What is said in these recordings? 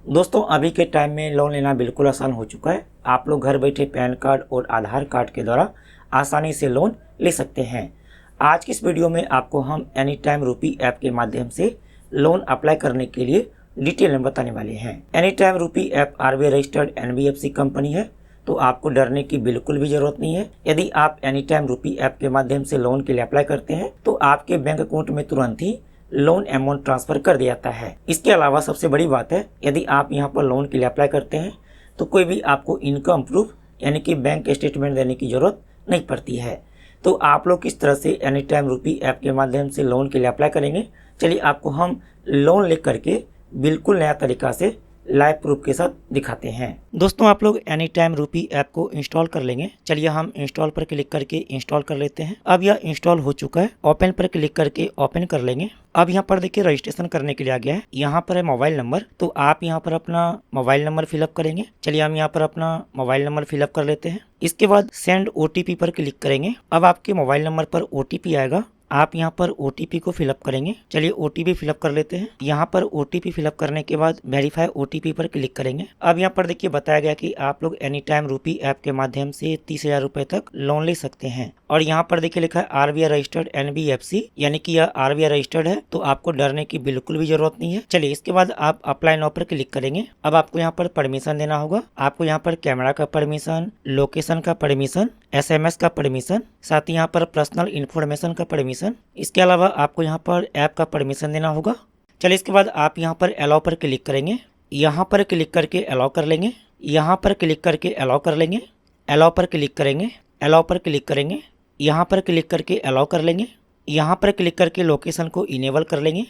दोस्तों अभी के टाइम में लोन लेना बिल्कुल आसान हो चुका है। आप लोग घर बैठे पैन कार्ड और आधार कार्ड के द्वारा आसानी से लोन ले सकते हैं। आज की इस वीडियो में आपको हम एनी टाइम रूपी ऐप के माध्यम से लोन अप्लाई करने के लिए डिटेल में बताने वाले हैं। एनी टाइम रूपी app RBI registered NBFC company है, तो आपको डरने की बिल्कुल भी जरूरत नहीं है। यदि आप एनी टाइम रूपी ऐप के माध्यम से लोन के लिए अप्लाई करते हैं तो आपके बैंक अकाउंट में तुरंत ही लोन अमाउंट ट्रांसफर कर दिया जाता है। इसके अलावा सबसे बड़ी बात है, यदि आप यहां पर लोन के लिए अप्लाई करते हैं तो कोई भी आपको इनकम प्रूफ यानी कि बैंक स्टेटमेंट देने की जरूरत नहीं पड़ती है। तो आप लोग किस तरह से एनी टाइम रूपी ऐप के माध्यम से लोन के लिए अप्लाई करेंगे, चलिए आपको हम लोन लेकर के बिल्कुल नया तरीका से लाइव प्रूफ के साथ दिखाते हैं। दोस्तों आप लोग एनी टाइम रूपी ऐप को इंस्टॉल कर लेंगे। चलिए हम इंस्टॉल पर क्लिक करके इंस्टॉल कर लेते हैं। अब यह इंस्टॉल हो चुका है। ओपन पर क्लिक करके ओपन कर लेंगे। अब यहाँ पर देखिए रजिस्ट्रेशन करने के लिए आ गया है। यहाँ पर है मोबाइल नंबर, तो आप यहाँ पर अपना मोबाइल नंबर फिलअप करेंगे। चलिए हम यहाँ पर अपना मोबाइल नंबर फिलअप कर लेते हैं। इसके बाद सेंड ओटीपी पर क्लिक करेंगे। अब आपके मोबाइल नंबर पर ओटीपी आएगा, आप यहाँ पर ओटीपी को फिलअप करेंगे। चलिए ओटीपी फिलअप कर लेते हैं। यहाँ पर ओटीपी फिलअप करने के बाद वेरीफाई ओटीपी पर क्लिक करेंगे। अब यहाँ पर देखिए बताया गया कि आप लोग एनी टाइम रूपी ऐप के माध्यम से 30,000 रुपए तक लोन ले सकते हैं। और यहाँ पर देखिए लिखा है आरबीआई रजिस्टर्ड एनबीएफसी, यानी कि यह आरबीआई रजिस्टर्ड है, तो आपको डरने की बिल्कुल भी जरूरत नहीं है। चलिए इसके बाद आप अप्लाई नाउ पर क्लिक करेंगे। अब आपको यहाँ पर परमिशन देना होगा। आपको यहाँ पर कैमरा का परमिशन, लोकेशन का परमिशन, एसएमएस का परमिशन, साथ ही यहाँ पर पर्सनल इन्फॉर्मेशन का परमिशन, इसके अलावा आपको यहाँ पर ऐप का परमिशन देना होगा। चलिए इसके बाद आप यहाँ पर अलाउ पर क्लिक करेंगे। यहाँ पर क्लिक करके अलाउ कर लेंगे। यहाँ पर क्लिक करके अलाउ कर लेंगे। अलाउ पर क्लिक करेंगे। अलाउ पर क्लिक करेंगे। यहाँ पर क्लिक करके अलाउ कर लेंगे। यहाँ पर क्लिक करके लोकेशन को इनेबल कर लेंगे।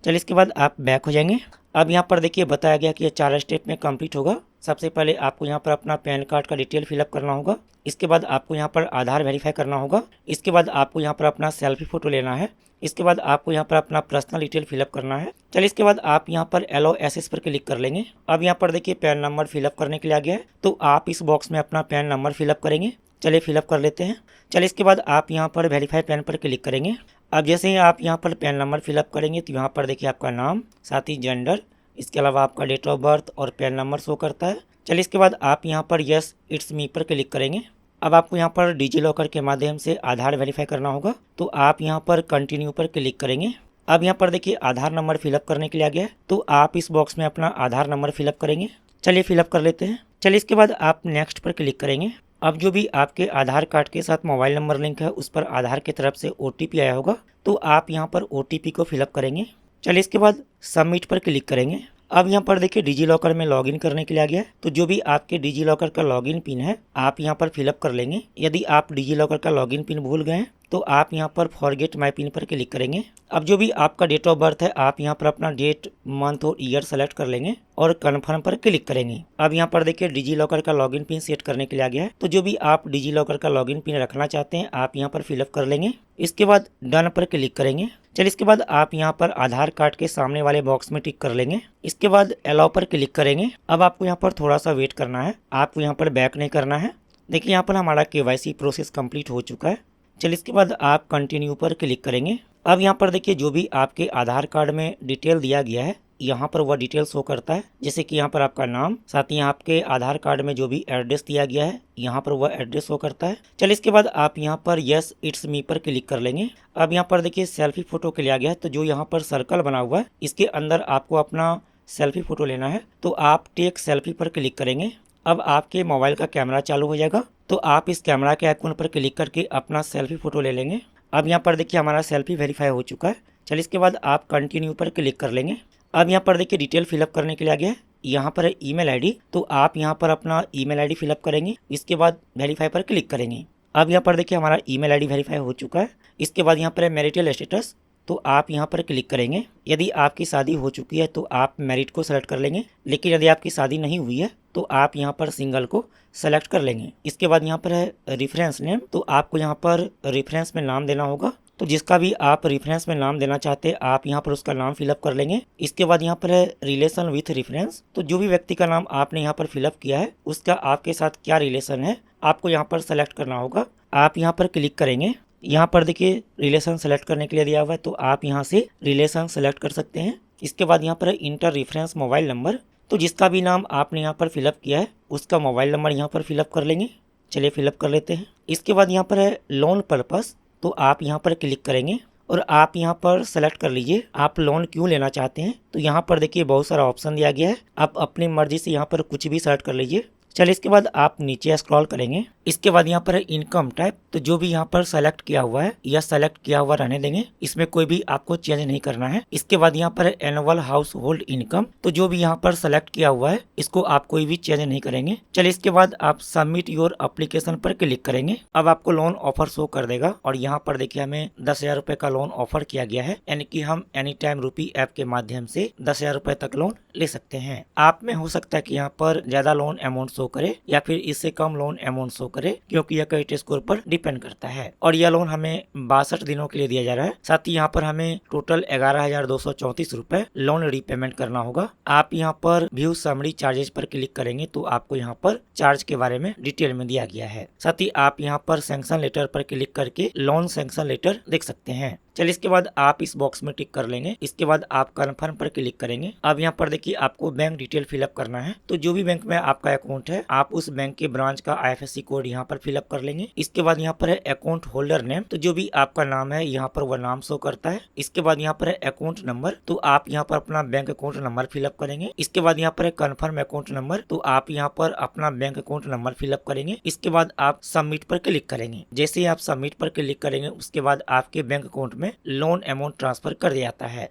चलिए इसके बाद आप बैक हो जाएंगे। अब यहाँ पर देखिए बताया गया कि ये 4 स्टेप में कंप्लीट होगा। सबसे पहले आपको यहाँ पर अपना पैन कार्ड का डिटेल फिलअप करना होगा। इसके बाद आपको यहाँ पर आधार वेरीफाई करना होगा। इसके बाद आपको यहाँ पर अपना सेल्फी फोटो लेना है। इसके बाद आपको यहाँ पर अपना पर्सनल डिटेल फिलअप करना है। चलिए इसके बाद आप यहाँ पर एलो एसएस पर क्लिक कर लेंगे। अब यहाँ पर देखिए पैन नंबर फिलअप करने के लिए आ गया है, तो आप इस बॉक्स में अपना पैन नंबर फिलअप करेंगे। चलिए फिलअप कर लेते हैं। चलिए इसके बाद आप यहाँ पर वेरीफाई पैन पर क्लिक करेंगे। अब जैसे ही आप यहाँ पर पैन नंबर फिलअप करेंगे तो यहाँ पर देखिए आपका नाम, साथ ही जेंडर, इसके अलावा आपका डेट ऑफ बर्थ और पैन नंबर शो करता है। चलिए इसके बाद आप यहाँ पर यस इट्स मी पर क्लिक करेंगे। अब आपको यहाँ पर डिजी लॉकर के माध्यम से आधार वेरीफाई करना होगा, तो आप यहाँ पर कंटिन्यू पर क्लिक करेंगे। अब यहाँ पर देखिए आधार नंबर फिलअप करने के लिए आ गया है, तो आप इस बॉक्स में अपना आधार नंबर फिलअप करेंगे। चलिए फिलअप कर लेते हैं। चलिए इसके बाद आप नेक्स्ट पर क्लिक करेंगे। अब जो भी आपके आधार कार्ड के साथ मोबाइल नंबर लिंक है उस पर आधार की तरफ से ओटीपी आया होगा, तो आप यहाँ पर ओटीपी को फिलअप करेंगे। चलिए इसके बाद सबमिट पर क्लिक करेंगे। अब यहाँ पर देखिए डिजी लॉकर में लॉगिन करने के लिए आ गया है, तो जो भी आपके डिजी लॉकर का लॉगिन पिन है आप यहाँ पर फिलअप कर लेंगे। यदि आप डिजी लॉकर का लॉगिन पिन भूल गए हैं तो आप यहाँ पर फॉरगेट माई पिन पर क्लिक करेंगे। अब जो भी आपका डेट ऑफ बर्थ है आप यहाँ पर अपना डेट, मंथ और ईयर सेलेक्ट कर लेंगे और कन्फर्म पर क्लिक करेंगे। अब यहाँ पर देखिए डिजी लॉकर का लॉगिन पिन सेट करने के लिए आ गया है, तो जो भी आप डिजी लॉकर का लॉगिन पिन रखना चाहते हैं आप यहाँ पर फिलअप कर लेंगे। इसके बाद डन पर क्लिक करेंगे। चलिए इसके बाद आप यहाँ पर आधार कार्ड के सामने वाले बॉक्स में टिक कर लेंगे। इसके बाद अलाउ पर क्लिक करेंगे। अब आपको यहाँ पर थोड़ा सा वेट करना है, आपको यहाँ पर बैक नहीं करना है। देखिए यहाँ पर हमारा केवाईसी प्रोसेस कंप्लीट हो चुका है। चलिए इसके बाद आप कंटिन्यू पर क्लिक करेंगे। अब यहाँ पर देखिए जो भी आपके आधार कार्ड में डिटेल दिया गया है यहाँ पर वह डिटेल शो करता है, जैसे कि यहाँ पर आपका नाम, साथ ही यहाँ आपके आधार कार्ड में जो भी एड्रेस दिया गया है यहाँ पर वह एड्रेस शो करता है। चलिए इसके बाद आप यहाँ पर यस इट्स मी पर क्लिक कर लेंगे। अब यहाँ पर देखिए सेल्फी फोटो के लिए आ गया है, तो जो यहाँ पर सर्कल बना हुआ है इसके अंदर आपको अपना सेल्फी फोटो लेना है, तो आप टेक सेल्फी पर क्लिक करेंगे। अब आपके मोबाइल का कैमरा चालू हो जाएगा, तो आप इस कैमरा के आइकन पर क्लिक करके अपना सेल्फी फोटो ले लेंगे। अब यहाँ पर देखिए हमारा सेल्फी वेरीफाई हो चुका है। चलिए इसके बाद आप कंटिन्यू पर क्लिक कर लेंगे। अब यहाँ पर देखिए डिटेल फिलअप करने के लिए आ गया है। यहाँ पर है ईमेल आईडी, तो आप यहाँ पर अपना ईमेल आईडी फिलअप करेंगे। इसके बाद वेरीफाई पर क्लिक करेंगे। अब यहाँ पर देखिए हमारा ईमेल आईडी वेरीफाई हो चुका है। इसके बाद यहाँ पर है मैरिटल स्टेटस, तो आप यहाँ पर क्लिक करेंगे। यदि आपकी शादी हो चुकी है तो आप मैरिड को सेलेक्ट कर लेंगे, लेकिन यदि आपकी शादी नहीं हुई है तो आप यहाँ पर सिंगल को सेलेक्ट कर लेंगे। इसके बाद यहाँ पर है रेफरेंस नेम, तो आपको यहाँ पर रेफरेंस में नाम देना होगा। तो जिसका भी आप रेफरेंस में नाम देना चाहते हैं आप यहाँ पर उसका नाम फिलअप कर लेंगे। इसके बाद यहाँ पर है रिलेशन विथ रेफरेंस, तो जो भी व्यक्ति का नाम आपने यहाँ पर फिलअप किया है उसका आपके साथ क्या रिलेशन है आपको यहाँ पर सेलेक्ट करना होगा। आप यहाँ पर क्लिक करेंगे। यहाँ पर देखिए रिलेशन सेलेक्ट करने के लिए दिया हुआ है, तो आप यहाँ से रिलेशन सेलेक्ट कर सकते हैं। इसके बाद यहाँ पर है इंटर रेफरेंस मोबाइल नंबर, तो जिसका भी नाम आपने यहाँ पर फिलअप किया है उसका मोबाइल नंबर यहाँ पर फिलअप कर लेंगे। चलिए फिलअप कर लेते हैं। इसके बाद यहाँ पर है लोन पर्पस, तो आप यहाँ पर क्लिक करेंगे और आप यहाँ पर सेलेक्ट कर लीजिए आप लोन क्यों लेना चाहते हैं। तो यहाँ पर देखिए बहुत सारा ऑप्शन दिया गया है, आप अपनी मर्जी से यहाँ पर कुछ भी सेलेक्ट कर लीजिए। चलिए इसके बाद आप नीचे स्क्रॉल करेंगे। इसके बाद यहाँ पर है इनकम टाइप, तो जो भी यहाँ पर सेलेक्ट किया हुआ है या सेलेक्ट किया हुआ रहने देंगे, इसमें कोई भी आपको चेंज नहीं करना है। इसके बाद यहाँ पर है एनुअल हाउस होल्ड इनकम, तो जो भी यहाँ पर सेलेक्ट किया हुआ है इसको आप कोई भी चेंज नहीं करेंगे। चलिए इसके बाद आप सबमिट योर एप्लीकेशन पर क्लिक करेंगे। अब आपको लोन ऑफर शो कर देगा और यहाँ पर देखिए हमें 10,000 रुपए का लोन ऑफर किया गया है, यानी कि हम एनी टाइम रूपी ऐप के माध्यम से 10,000 रुपए तक लोन ले सकते हैं। आप में हो सकता है कि यहाँ पर ज्यादा लोन अमाउंट शो करे या फिर इससे कम लोन अमाउंट शो करे, क्योंकि यह क्रेडिट स्कोर पर डिपेंड करता है। और यह लोन हमें 62 दिनों के लिए दिया जा रहा है। साथ ही यहाँ पर हमें टोटल 11,234 रुपए लोन रीपेमेंट करना होगा। आप यहाँ पर व्यू समरी चार्जेस पर क्लिक करेंगे तो आपको यहाँ पर चार्ज के बारे में डिटेल में दिया गया है। साथ ही आप यहाँ पर सैंक्शन लेटर पर क्लिक करके लोन सैंक्शन लेटर देख सकते हैं। चलिए इसके बाद आप इस बॉक्स में टिक कर लेंगे। इसके बाद आप कन्फर्म पर क्लिक करेंगे। अब यहाँ पर देखिए आपको बैंक डिटेल फिलअप करना है, तो जो भी बैंक में आपका अकाउंट है आप उस बैंक के ब्रांच का IFSC कोड यहाँ पर फिलअप कर लेंगे। इसके बाद यहाँ पर है अकाउंट होल्डर नेम, तो जो भी आपका नाम है यहाँ पर वह नाम शो करता है। इसके बाद यहाँ पर है अकाउंट नंबर, तो आप यहाँ पर अपना बैंक अकाउंट नंबर फिलअप करेंगे। इसके बाद यहाँ पर है कन्फर्म अकाउंट नंबर, तो आप यहाँ पर अपना बैंक अकाउंट नंबर फिलअप करेंगे। इसके बाद आप सबमिट पर क्लिक करेंगे। जैसे ही आप सबमिट पर क्लिक करेंगे उसके बाद आपके बैंक अकाउंट में लोन अमाउंट ट्रांसफर कर दिया जाता है।